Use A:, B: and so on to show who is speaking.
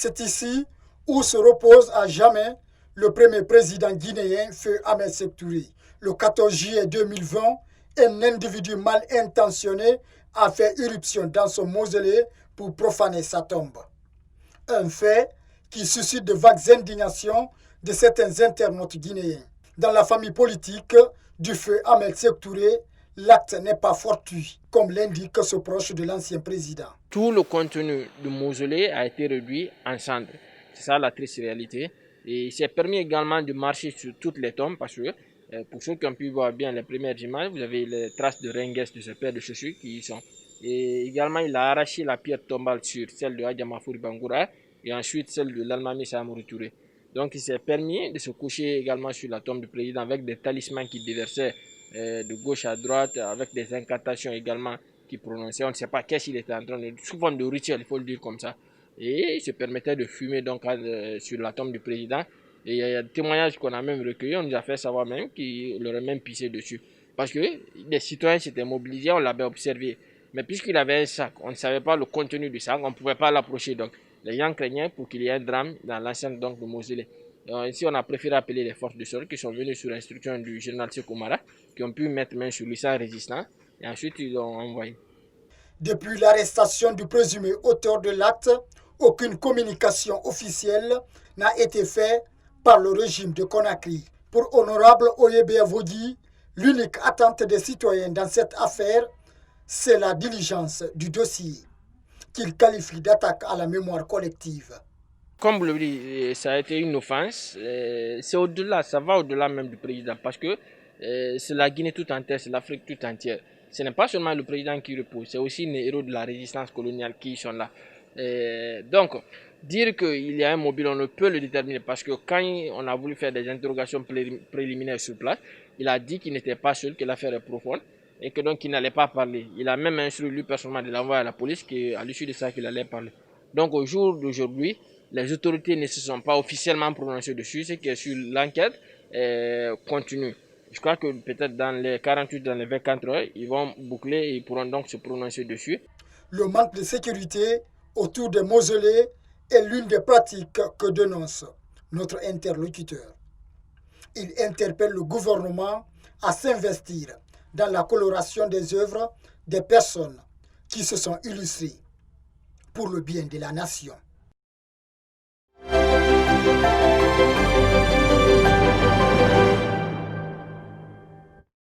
A: C'est ici où se repose à jamais le premier président guinéen, Feu Ahmed Sékou Touré. Le 14 juillet 2020, un individu mal intentionné a fait irruption dans son mausolée pour profaner sa tombe. Un fait qui suscite de vagues indignations de certains internautes guinéens. Dans la famille politique du Feu Ahmed Sékou Touré, l'acte n'est pas fortuit, comme l'indique ce proche de l'ancien président.
B: Tout le contenu du mausolée a été réduit en cendres. C'est ça la triste réalité. Et il s'est permis également de marcher sur toutes les tombes parce que, pour ceux qui ont pu voir bien les premières images, vous avez les traces de ringues de ce père de chaussures qui y sont. Et également, il a arraché la pierre tombale sur celle de Adjamafouri Bangoura et ensuite celle de l'Almami Samourou Touré. Donc, il s'est permis de se coucher également sur la tombe du président avec des talismans qui déversaient de gauche à droite, avec des incantations également qui prononçait, on ne sait pas qu'est-ce qu'il était en train de, souvent de rituel, il faut le dire comme ça. Et il se permettait de fumer donc sur la tombe du président. Et il y a des témoignages qu'on a même recueillis, on nous a fait savoir même qu'il aurait même pissé dessus. Parce que les citoyens s'étaient mobilisés, on l'avait observé. Mais puisqu'il avait un sac, on ne savait pas le contenu du sac, on ne pouvait pas l'approcher. Donc les gens craignaient pour qu'il y ait un drame dans l'enceinte donc, du mausolée. Ici, on a préféré appeler les forces de sol qui sont venues sur l'instruction du général Sékou Mara, qui ont pu mettre main sur lui sans résistant. Et ensuite, ils l'ont envoyé.
A: Depuis l'arrestation du présumé auteur de l'acte, aucune communication officielle n'a été faite par le régime de Conakry. Pour Honorable Oyebe Avodi, l'unique attente des citoyens dans cette affaire, c'est la diligence du dossier, qu'il qualifie d'attaque à la mémoire collective.
B: Comme vous le dites, ça a été une offense. C'est au-delà, ça va au-delà même du président parce que c'est la Guinée tout entière, c'est l'Afrique tout entière. Ce n'est pas seulement le président qui repose, c'est aussi les héros de la résistance coloniale qui sont là. Donc, dire qu'il y a un mobile, on ne peut le déterminer parce que quand on a voulu faire des interrogations préliminaires sur place, il a dit qu'il n'était pas seul, que l'affaire est profonde et que donc il n'allait pas parler. Il a même instruit lui personnellement de l'envoyer à la police, qu'à l'issue de ça, qu'il allait parler. Donc, au jour d'aujourd'hui, les autorités ne se sont pas officiellement prononcées dessus, c'est que sur l'enquête continue. Je crois que peut-être dans les 48, dans les 24 heures, ils vont boucler et ils pourront donc se prononcer dessus.
A: Le manque de sécurité autour des mausolées est l'une des pratiques que dénonce notre interlocuteur. Il interpelle le gouvernement à s'investir dans la coloration des œuvres des personnes qui se sont illustrées pour le bien de la nation.